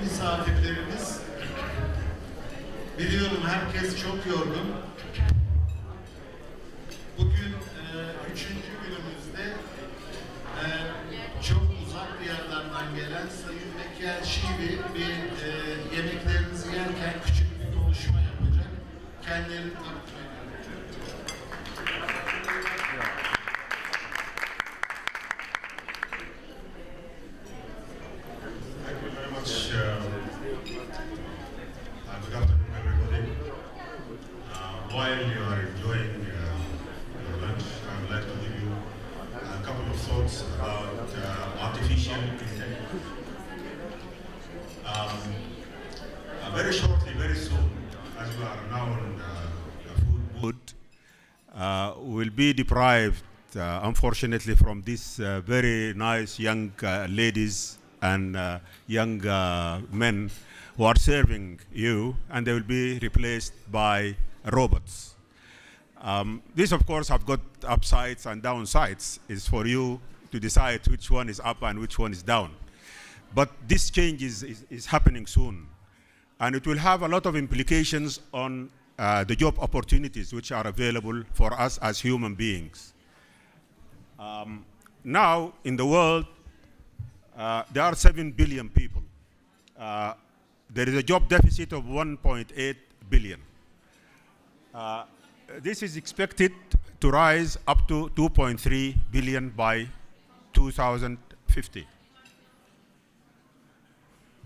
misafirlerimiz, biliyorum herkes çok yorgun. Bugün üçüncü günümüzde çok uzak diyarlardan gelen Sayın Mekel Şivi bir yemeklerinizi yerken küçük bir konuşma yapacak. Kendilerini tanıtmak. Good afternoon, everybody. While you are enjoying your lunch, I would like to give you a couple of thoughts about artificial intelligence. Very shortly, very soon, as we are now in food mood, will be deprived, unfortunately, from these very nice young ladies and young men who are serving you, and they will be replaced by robots. This, of course, have got upsides and downsides. It's for you to decide which one is up and which one is down. But this change is happening soon, and it will have a lot of implications on the job opportunities which are available for us as human beings. Now, in the world, there are 7 billion people. There is a job deficit of 1.8 billion. This is expected to rise up to 2.3 billion by 2050.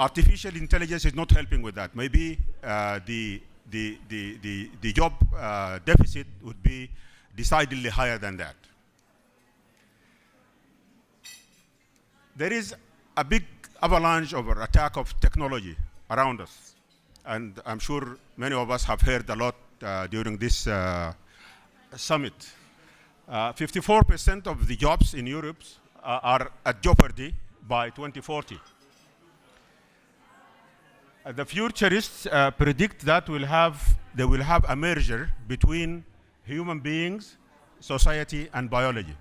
Artificial intelligence is not helping with that. Maybe the job deficit would be decidedly higher than that. There is a big avalanche or attack of technology around us. And I'm sure many of us have heard a lot during this summit. 54% of the jobs in Europe are at jeopardy by 2040. The futurists predict that they will have a merger between human beings, society, and biology.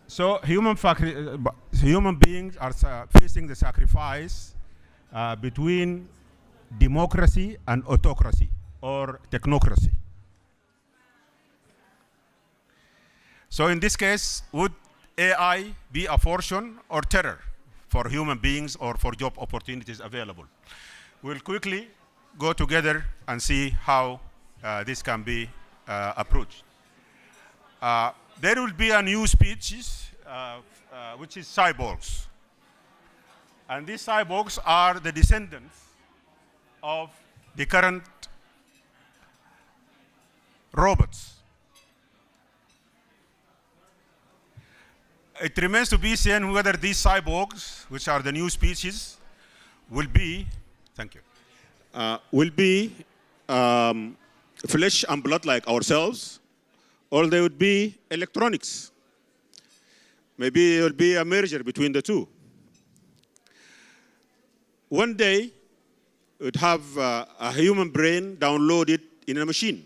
So human beings are facing the sacrifice between democracy and autocracy, or technocracy. So in this case, would AI be a fortune or terror for human beings or for job opportunities available? We'll quickly go together and see how this can be approached. There will be a new species, which is cyborgs. And these cyborgs are the descendants of the current robots. It remains to be seen whether these cyborgs, which are the new species, will be, flesh and blood like ourselves, or they would be electronics. Maybe it will be a merger between the two. One day, it would have a human brain downloaded in a machine.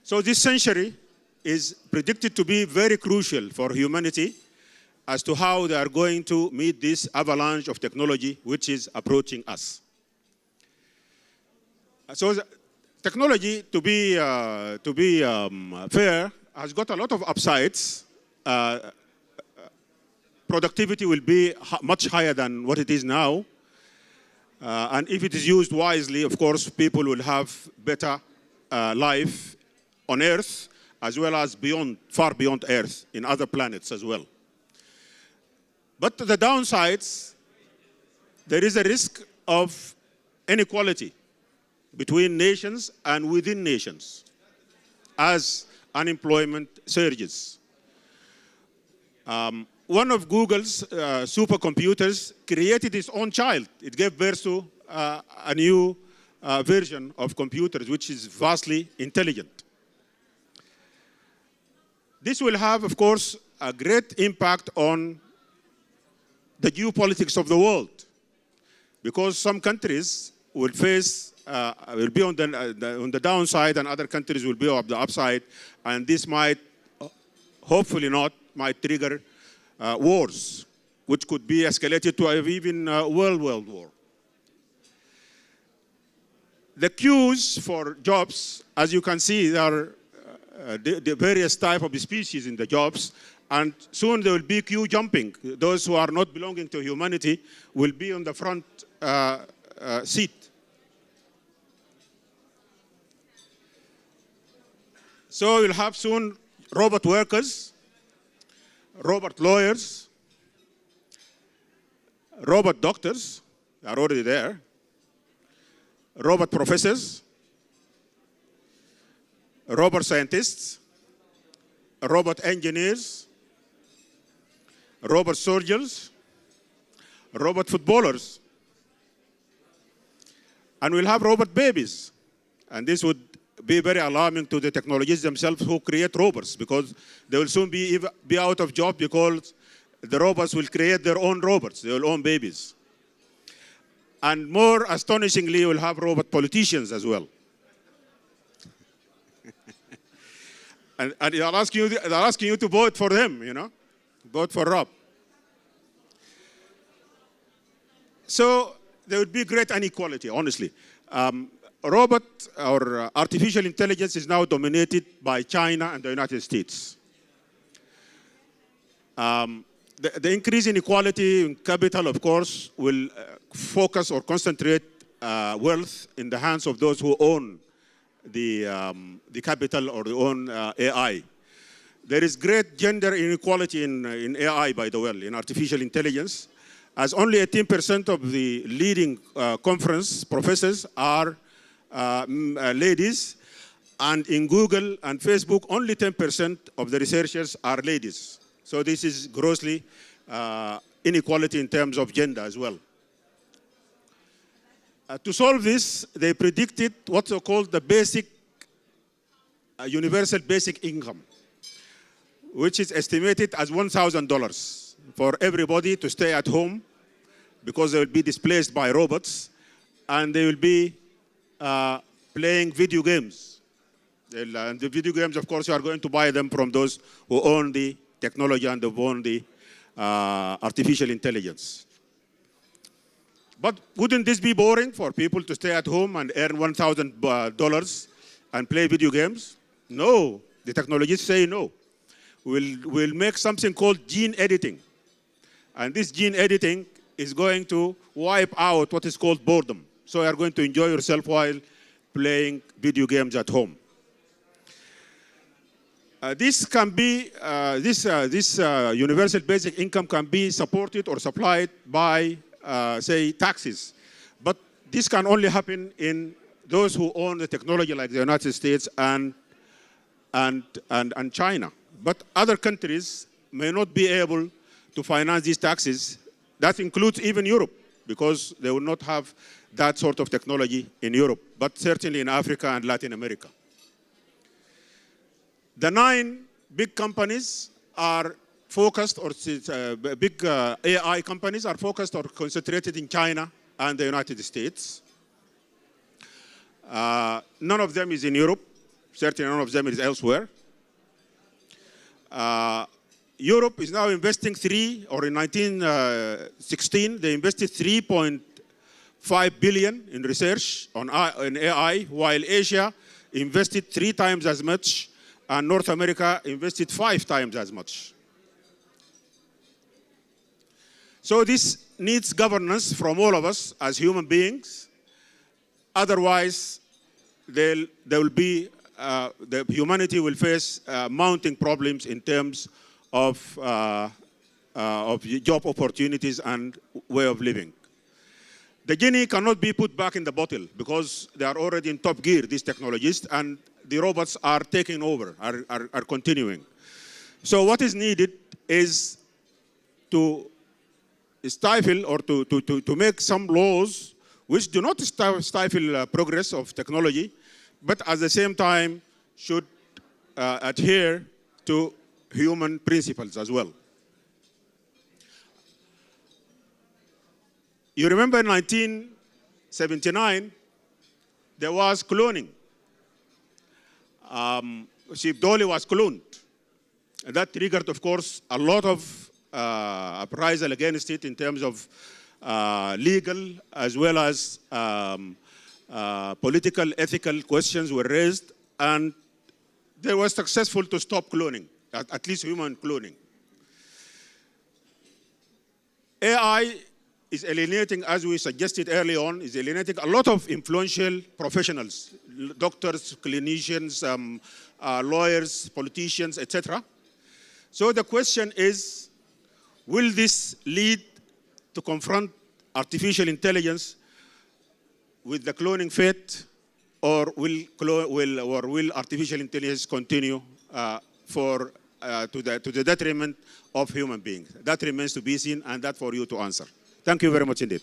So this century is predicted to be very crucial for humanity as to how they are going to meet this avalanche of technology which is approaching us. So technology, to be fair, has got a lot of upsides. Productivity will be much higher than what it is now. And if it is used wisely, of course, people will have better life on Earth, as well as far beyond Earth, in other planets as well. But the downsides, there is a risk of inequality between nations and within nations as unemployment surges. One of Google's supercomputers created its own child. It gave birth to a new version of computers, which is vastly intelligent. This will have, of course, a great impact on the geopolitics of the world, because some countries will be on the downside and other countries will be on the upside, and this might, hopefully not, might trigger wars, which could be escalated to even world war. The queues for jobs, as you can see, there are the various type of species in the jobs, and soon there will be queue jumping. Those who are not belonging to humanity will be on the front seat. So we'll have soon robot workers, robot lawyers, robot doctors, they are already there, robot professors, robot scientists, robot engineers, robot soldiers, robot footballers, and we'll have robot babies. And this would be very alarming to the technologies themselves who create robots, because they will soon be out of job because the robots will create their own robots, their own babies. And more astonishingly, we'll have robot politicians as well. and they're asking you to vote for them, you know, vote for Rob. So there would be great inequality, honestly. Robot or artificial intelligence is now dominated by China and the United States. The increase in inequality in capital, of course, will focus or concentrate wealth in the hands of those who own the capital or own AI. There is great gender inequality in AI, by the way, in artificial intelligence, as only 18% of the leading conference professors are ladies, and in Google and Facebook, only 10% of the researchers are ladies. So this is grossly inequality in terms of gender as well. To solve this, they predicted what's called the basic, universal basic income, which is estimated as $1,000 for everybody to stay at home, because they will be displaced by robots, and they will be playing video games. And the video games, of course, you are going to buy them from those who own the technology and who own the artificial intelligence. But wouldn't this be boring for people to stay at home and earn $1,000 and play video games? No, the technologists say no. We'll make something called gene editing. And this gene editing is going to wipe out what is called boredom. So you are going to enjoy yourself while playing video games at home. This can be, universal basic income can be supported or supplied by, say, taxes. But this can only happen in those who own the technology, like the United States and China. But other countries may not be able to finance these taxes. That includes even Europe, because they will not have that sort of technology in Europe, but certainly in Africa and Latin America. The 9 big companies are focused, or big AI companies are focused or concentrated in China and the United States. None of them is in Europe. Certainly none of them is elsewhere. Europe is now investing in 1916, they invested 3.5 billion in research in AI, while Asia invested 3 times as much, and North America invested 5 times as much. So this needs governance from all of us as human beings. Otherwise, the humanity will face mounting problems in terms of job opportunities and way of living. The genie cannot be put back in the bottle, because they are already in top gear, these technologies, and the robots are taking over, are continuing. So what is needed is to stifle or to make some laws which do not stifle progress of technology, but at the same time should adhere to human principles as well. You remember in 1979, there was cloning. Sheep Dolly was cloned. That triggered, of course, a lot of uprisal against it in terms of legal as well as political, ethical questions were raised, and they were successful to stop cloning, at least human cloning. AI is alienating, as we suggested early on, is alienating a lot of influential professionals, doctors, clinicians, lawyers, politicians, etc. So the question is, will this lead to confront artificial intelligence with the cloning fate, or will artificial intelligence continue to the detriment of human beings? That remains to be seen, and that for you to answer. Thank you very much indeed.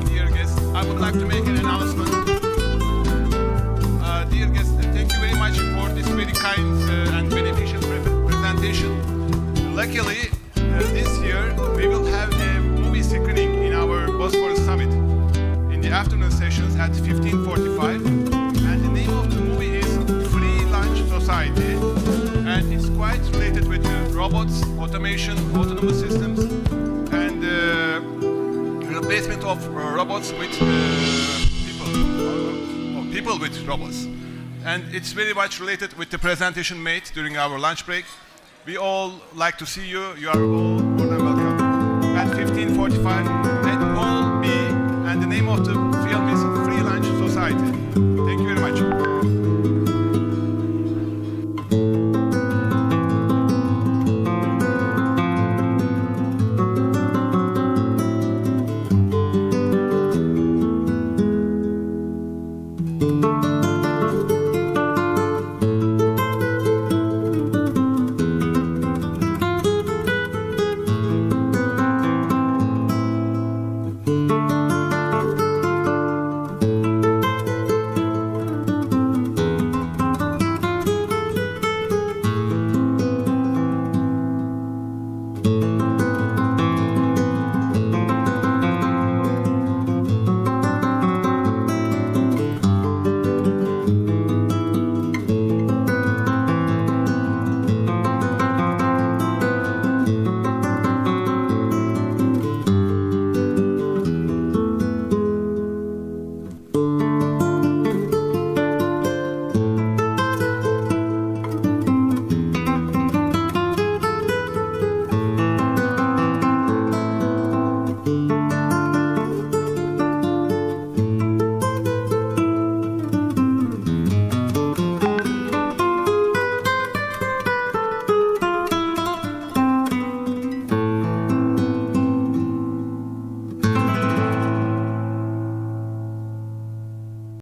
Dear guests, I would like to make an announcement. Dear guests, thank you very much for this very kind and beneficial presentation. Luckily, this year we will have a movie screening in our Bosphorus Summit in the afternoon sessions at 15:45, and the name of the movie is Free Lunch Society, and it's quite related with robots, automation, autonomous systems, and replacement of robots with people with robots. And it's very much related with the presentation made during our lunch break. We all like to see you. You are all more than welcome at 15:45.